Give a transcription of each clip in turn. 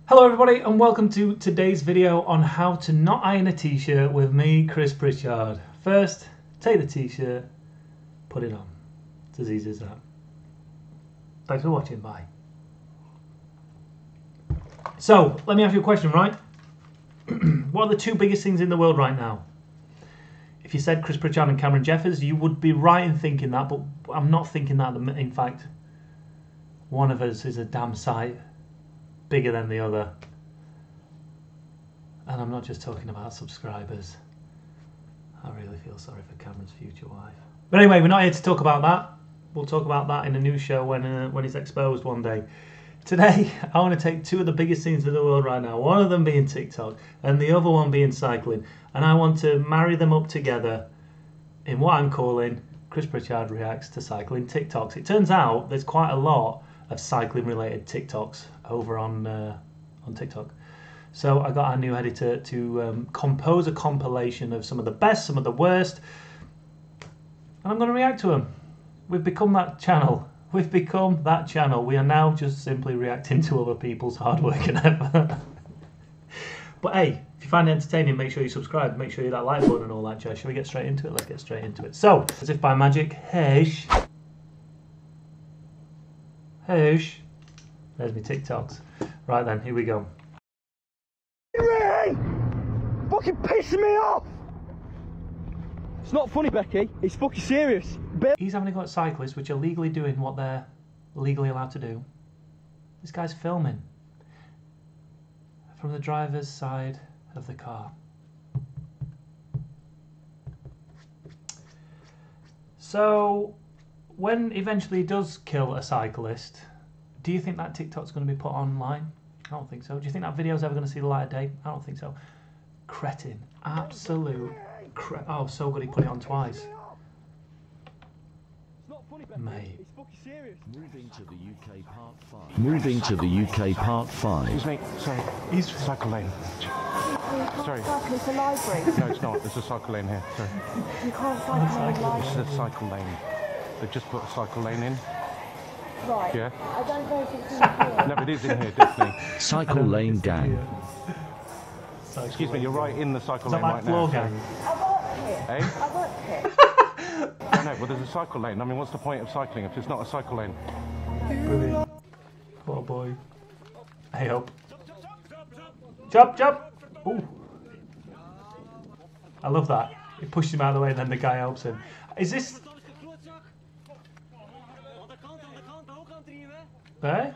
Hello everybody and welcome to today's video on how to not iron a t-shirt with me, Chris Pritchard. First, take the t-shirt, put it on. It's as easy as that. Thanks for watching, bye. So, let me ask you a question, right? What are the two biggest things in the world right now? If you said Chris Pritchard and Cameron Jeffers, you would be right in thinking that, but I'm not thinking that. In fact, one of us is a damn sight bigger than the other. And I'm not just talking about subscribers. I really feel sorry for Cameron's future wife. But anyway, we're not here to talk about that. We'll talk about that in a news show when it's exposed one day. Today, I want to take two of the biggest things in the world right now. One of them being TikTok and the other one being cycling. And I want to marry them up together in what I'm calling Chris Pritchard Reacts to Cycling TikToks. It turns out there's quite a lot of cycling related TikToks over on TikTok. So I got our new editor to compose a compilation of some of the best, some of the worst, and I'm going to react to them. We've become that channel. We've become that channel. We are now just simply reacting to other people's hard work and effort. But hey, if you find it entertaining, make sure you subscribe, make sure you hit that like button and all that jazz. Shall we get straight into it? Let's get straight into it. So, as if by magic, there's my TikToks. Right then, here we go. Really? Fucking pissing me off! It's not funny, Becky. It's fucking serious. He's having a go at cyclists, which are legally doing what they're legally allowed to do. This guy's filming from the driver's side of the car. So, when eventually he does kill a cyclist, do you think that TikTok's going to be put online? I don't think so. Do you think that video's ever going to see the light of day? I don't think so. Cretin. Absolute cretin. Oh, so good he put it on twice. Mate. It's fucking serious. Moving to the UK Part 5. Moving to the UK Part 5. Excuse me, sorry. He's Cycle lane. Sorry. Cycle is a library. No, it's not. There's a cycle lane here. Sorry. You can't cycle in a library. This is a cycle lane. They've just put a cycle lane in. Right. Yeah. I don't know if it's in here. No, it is in here, definitely. Cycle Lane Gang. Excuse me, you're right in the cycle Is that lane like right now. floor gang? I work here. Eh? I work here. I know, well, there's a cycle lane. I mean, what's the point of cycling if it's not a cycle lane? Brilliant. Poor boy. Hey up. Jump, jump! Ooh. I love that. He pushed him out of the way and then the guy helps him. Is this... Eh?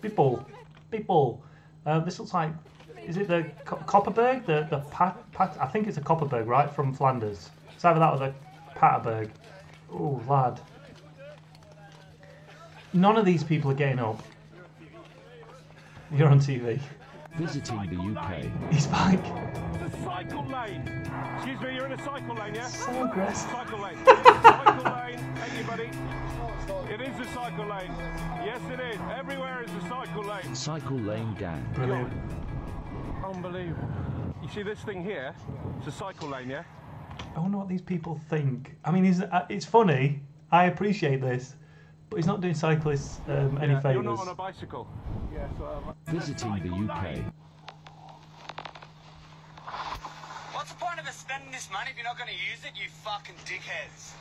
People. This looks like... Is it the Copperberg? The I think it's a Copperberg, right? From Flanders. It's either that or the Paterberg. Oh, lad. None of these people are getting up. You're on TV. Visiting the UK. He's back. The cycle lane! Excuse me, you're in a cycle lane, yeah? So aggressive. Cycle lane. Cycle lane. Hey, you buddy. It is a cycle lane. Yes, it is. Everywhere is a cycle lane. Cycle Lane Gang. Brilliant. Unbelievable. You see this thing here? It's a cycle lane, yeah? I wonder what these people think. I mean, it's funny. I appreciate this. But he's not doing cyclists any favours. You're not on a bicycle. Yes, Visiting the UK. What's the point of us spending this money if you're not going to use it, you fucking dickheads?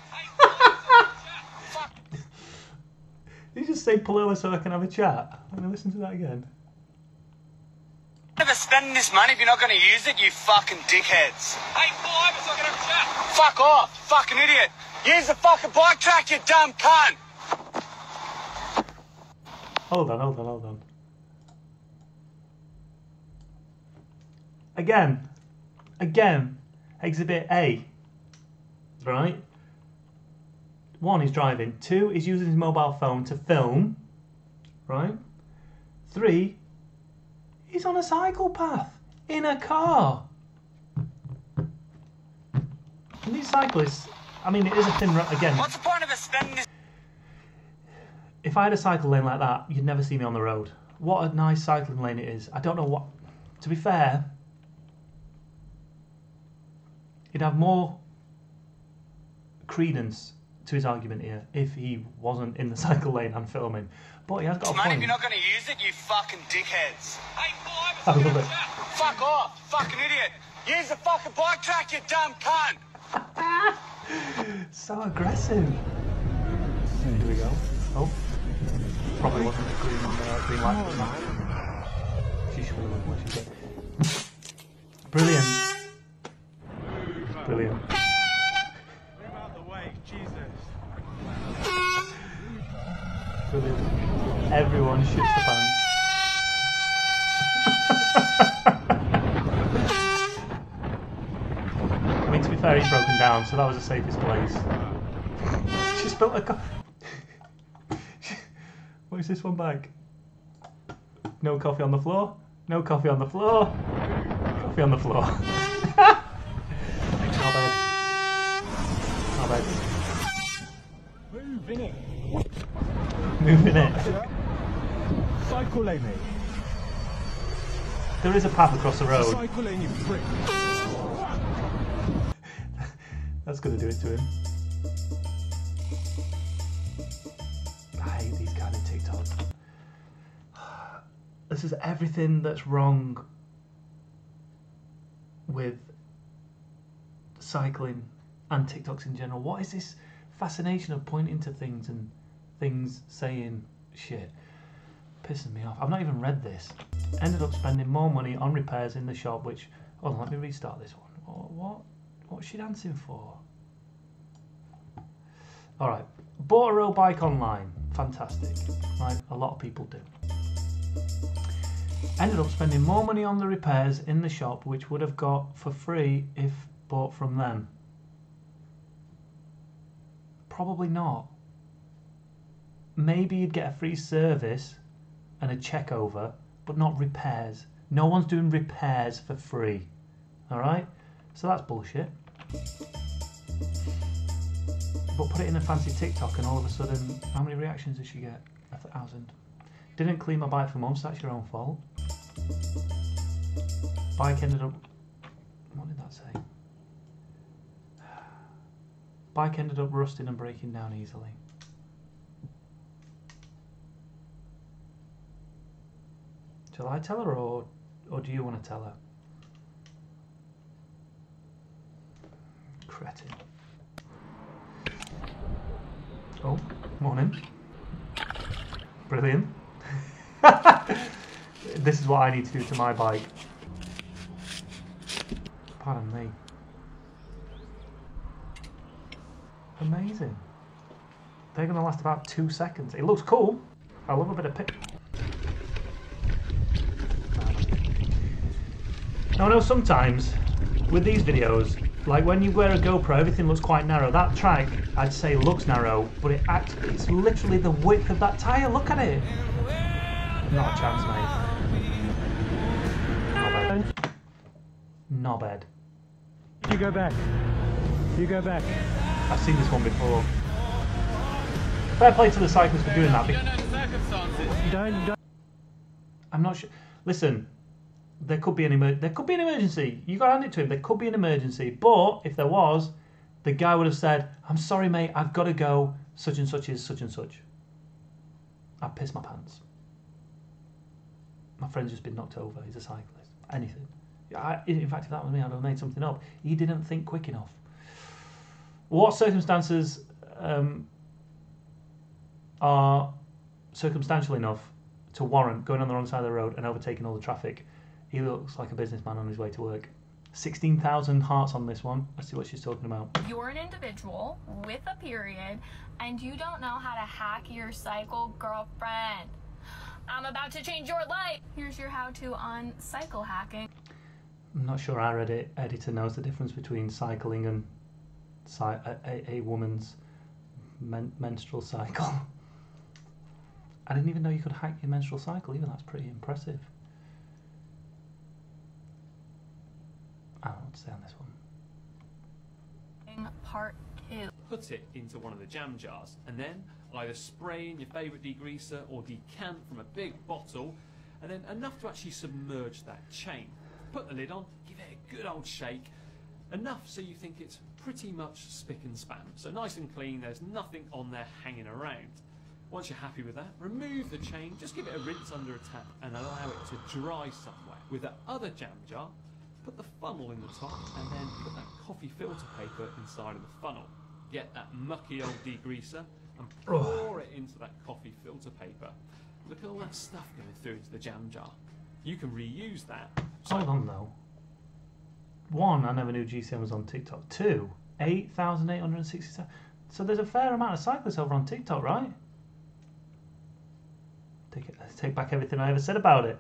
Fuck. Did you just say pull over so I can have a chat? I'm going to listen to that again. What's the point of us spending this money if you're not going to use it, you fucking dickheads? Hey, pull over so I can have a chat. Fuck off, fucking idiot. Use the fucking bike track, you dumb cunt. Hold on. Again, Exhibit A, right? 1, he's driving. 2, he's using his mobile phone to film, right? 3, he's on a cycle path in a car. And these cyclists, I mean, it is a thin road again. What's the point of us spending this? If I had a cycle lane like that, you'd never see me on the road. What a nice cycling lane it is. I don't know what... To be fair, he'd have more credence to his argument here if he wasn't in the cycle lane and filming. But he has got a Mate, if point. you're not going to use it, you fucking dickheads. Hey, I love it. Fuck off, fucking idiot. Use the fucking bike track, you dumb cunt. So aggressive. Here we go. Oh. Probably wasn't a green light for that. She should have what she did. Brilliant. Brilliant. Move out the way, Jesus. Brilliant. Everyone shoots the pants. I mean, to be fair, he's broken down, so that was the safest place. She spilled a coffee. What is this one bag? No coffee on the floor. No coffee on the floor. Coffee on the floor. Not bad. Not bad. Moving it. Moving it. Cycle lane, mate. There is a path across the road. Cycle lane, you prick. That's going to do it to him. I hate these kind of TikToks. This is everything that's wrong with cycling and TikToks in general. What is this fascination of pointing to things and things saying shit? Pissing me off. I've not even read this. Ended up spending more money on repairs in the shop, which... Hold on, let me restart this one. What's she dancing for? Alright. Bought a road bike online. Fantastic. Right, a lot of people do. Ended up spending more money on the repairs in the shop, which would have got for free if bought from them. Probably not. Maybe you'd get a free service and a check over, but not repairs. No one's doing repairs for free. Alright? So that's bullshit. But put it in a fancy TikTok and all of a sudden, how many reactions did she get? 1,000. Didn't clean my bike for months, that's your own fault. Bike ended up... What did that say? Bike ended up rusting and breaking down easily. Shall I tell her or do you want to tell her? Cretin. Oh, morning. Brilliant. This is what I need to do to my bike. Pardon me. Amazing. They're going to last about 2 seconds. It looks cool. I love a bit of pic. Now I know sometimes with these videos, like when you wear a GoPro, everything looks quite narrow. That track, I'd say, looks narrow, but it's literally the width of that tyre. Look at it. Not a chance, mate. Not bad. Not bad. You go back. You go back. I've seen this one before. Fair play to the cyclists for doing that. You don't know the circumstances. Don't. I'm not sure. Listen, there could be an emergency. You got to hand it to him. There could be an emergency, but if there was, the guy would have said, "I'm sorry, mate. I've got to go. Such and such is such and such." I'd piss my pants. My friend's just been knocked over. He's a cyclist. Anything. In fact, if that was me, I'd have made something up. He didn't think quick enough. What circumstances are circumstantial enough to warrant going on the wrong side of the road and overtaking all the traffic? He looks like a businessman on his way to work. 16,000 hearts on this one. Let's see what she's talking about. You're an individual with a period and you don't know how to hack your cycle girlfriend. I'm about to change your life. Here's your how-to on cycle hacking. I'm not sure our editor knows the difference between cycling and a woman's menstrual cycle. I didn't even know you could hack your menstrual cycle either. That's pretty impressive. I don't know what to say on this one. Part 2. Put it into one of the jam jars and then either spray in your favourite degreaser or decant from a big bottle, and then enough to actually submerge that chain. Put the lid on, give it a good old shake, enough so you think it's pretty much spick and span. So nice and clean, there's nothing on there hanging around. Once you're happy with that, remove the chain, just give it a rinse under a tap and allow it to dry somewhere. With that other jam jar, put the funnel in the top and then put that coffee filter paper inside of the funnel. Get that mucky old degreaser and pour it into that coffee filter paper. Look at all that stuff going through into the jam jar. You can reuse that. Hold on though. 1, I never knew GCM was on TikTok. 2, 8,867. So there's a fair amount of cyclists over on TikTok, right? Take back everything I ever said about it.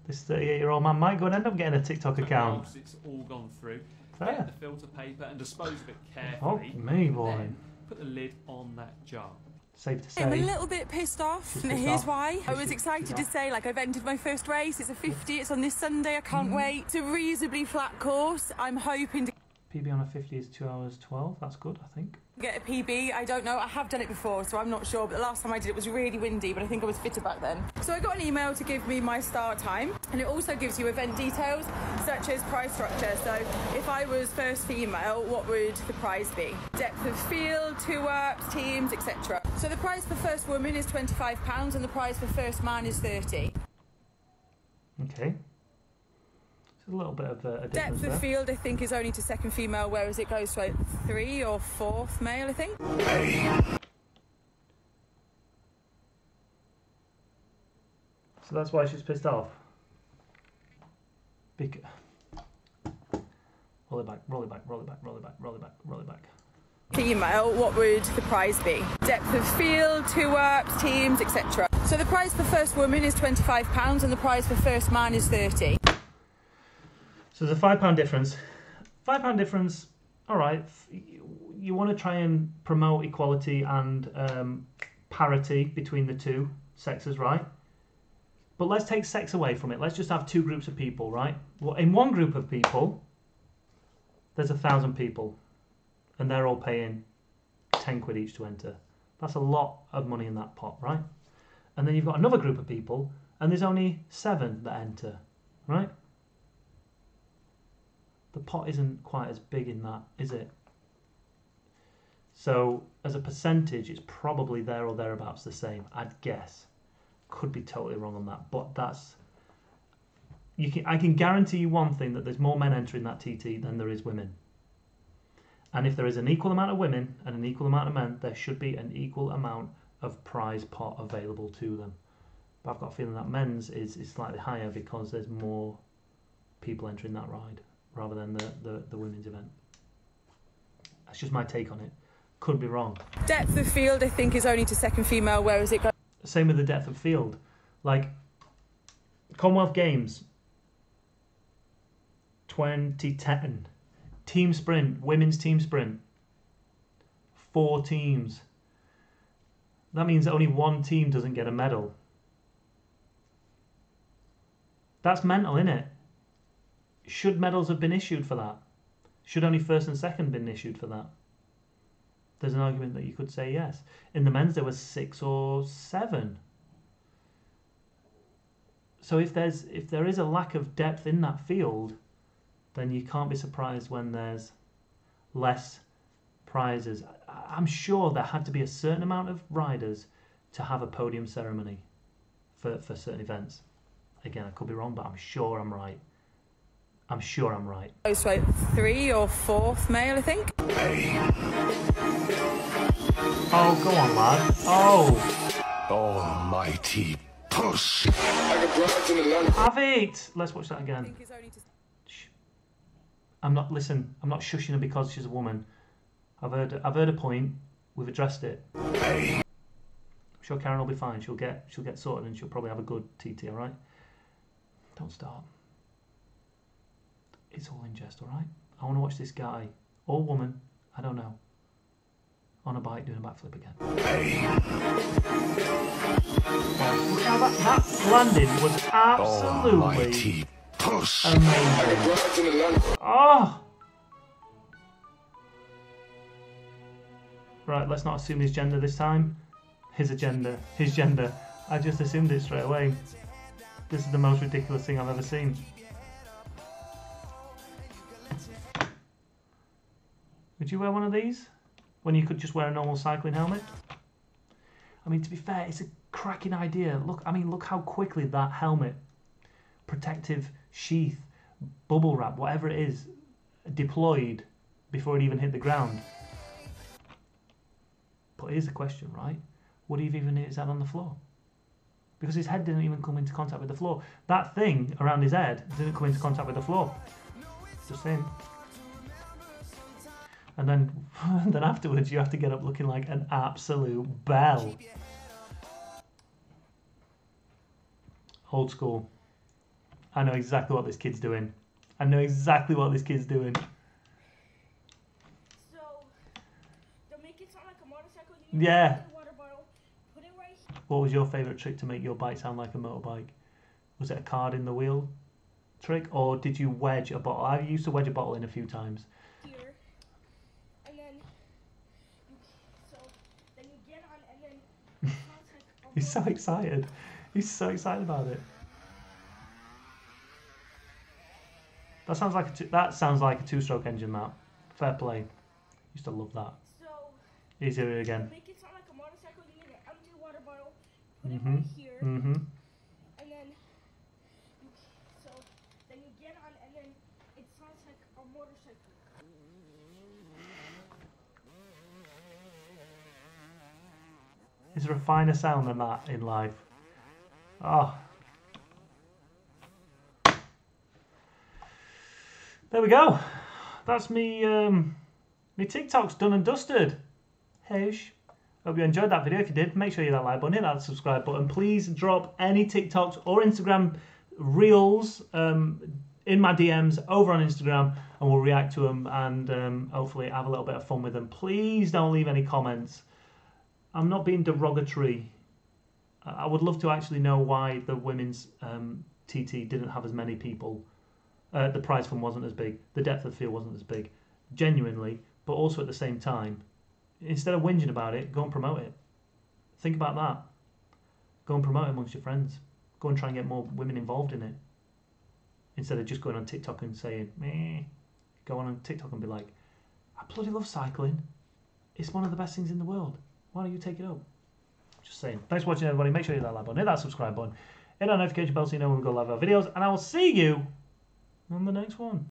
This 38-year-old man might go and end up getting a TikTok account. Once it's all gone through, Fair. get the filter paper and dispose of it carefully. Oh, me boy. Then put the lid on that jar. Safe to say. I'm a little bit pissed off, She's and pissed here's off. why. I was She's excited to pissed say, like, I've entered my first race. It's a 50. It's on this Sunday. I can't wait. It's a reasonably flat course. I'm hoping to PB on a 50 is 2 hours 12. That's good, I think. get a PB. I don't know. I have done it before, so I'm not sure. But the last time I did it was really windy, but I think I was fitter back then. So I got an email to give me my start time, and it also gives you event details, such as prize structure. So if I was first female, what would the prize be? Depth of field, 2-ups, teams, etc. So the prize for first woman is £25, and the prize for first man is 30. Okay. It's a little bit of a difference Depth there. of field, I think, is only to second female, whereas it goes to like 3 or 4th male, I think. So that's why she's pissed off. Roll it back, roll it back, roll it back, roll it back, roll it back, roll it back. Female, what would the prize be? Depth of field, 2-ups, teams, etc. So the prize for first woman is £25, and the prize for first man is 30. So there's a £5 difference. £5 difference, all right. You want to try and promote equality and parity between the two sexes, right? But let's take sex away from it. Let's just have 2 groups of people, right? Well, in one group of people, there's 1,000 people, and they're all paying 10 quid each to enter. That's a lot of money in that pot, right? And then you've got another group of people, and there's only 7 that enter, right? The pot isn't quite as big in that, is it? So as a percentage, it's probably there or thereabouts the same, I'd guess. Could be totally wrong on that, but that's... I can guarantee you one thing, that there's more men entering that TT than there is women. And if there is an equal amount of women and an equal amount of men, there should be an equal amount of prize pot available to them. But I've got a feeling that men's is slightly higher because there's more people entering that ride rather than the women's event. That's just my take on it. Could be wrong. Depth of field, I think, is only to second female, whereas it goes... Same with the depth of field. Like, Commonwealth Games 2010. Team sprint, women's team sprint. 4 teams. That means only 1 team doesn't get a medal. That's mental, innit? Should medals have been issued for that? Should only first and second been issued for that? There's an argument that you could say yes. In the men's there was 6 or 7. So if there is a lack of depth in that field, then you can't be surprised when there's less prizes. I'm sure there had to be a certain amount of riders to have a podium ceremony for certain events. Again, I could be wrong, but I'm sure I'm right. I'm sure I'm right. Goes to like 3 or 4th male, I think. Oh, go on, lad. Oh. Almighty push. Have it. Let's watch that again. Shh. I'm not shushing her because she's a woman. I've heard a point. We've addressed it. I'm sure Karen will be fine. She'll get sorted and she'll probably have a good TT, all right? Don't start. It's all in jest, all right? I want to watch this guy or woman, I don't know, on a bike doing a backflip again. Now that landing was absolutely amazing. Oh! Right, let's not assume his gender this time. His gender. I just assumed it straight away. This is the most ridiculous thing I've ever seen. Would you wear one of these when you could just wear a normal cycling helmet? I mean, to be fair, it's a cracking idea. Look, I mean, look how quickly that helmet, protective sheath, bubble wrap, whatever it is, deployed before it even hit the ground. But here's the question, right? Would he have even hit his head on the floor? Because his head didn't even come into contact with the floor. That thing around his head didn't come into contact with the floor. Just saying. And then afterwards you have to get up looking like an absolute bell. Old school. I know exactly what this kid's doing. I know exactly what this kid's doing. So, they'll make it sound like a motorcycle. Yeah. Water bottle, put it right here. What was your favourite trick to make your bike sound like a motorbike? Was it a card in the wheel trick, or did you wedge a bottle? I used to wedge a bottle in a few times. Here. And then, so, then you get on and then it sounds like a He's so excited. He's so excited about it. That sounds like a two-stroke engine, that. Fair play. Used to love that. So, Here's it again. make it sound like a motorcycle. You need an empty water bottle, put it right here. And then, so, then you get on and then it sounds like a motorcycle. Is there a finer sound than that in life? Oh. There we go. That's me TikTok's done and dusted. Hesh. Hope you enjoyed that video. If you did, make sure you hit that like button, hit that subscribe button. Please drop any TikToks or Instagram reels in my DMs over on Instagram, and we'll react to them and hopefully have a little bit of fun with them. Please don't leave any comments. I'm not being derogatory. I would love to actually know why the women's TT didn't have as many people. The prize fund wasn't as big. The depth of field wasn't as big. Genuinely, but also at the same time, instead of whinging about it, go and promote it. Think about that. Go and promote it amongst your friends. Go and try and get more women involved in it. Instead of just going on TikTok and saying, meh. Go on TikTok and be like, I bloody love cycling. It's one of the best things in the world. Why don't you take it up? Just saying. Thanks for watching, everybody. Make sure you hit that like button, hit that subscribe button, hit that notification bell so you know when we go live our videos, and I will see you on the next one.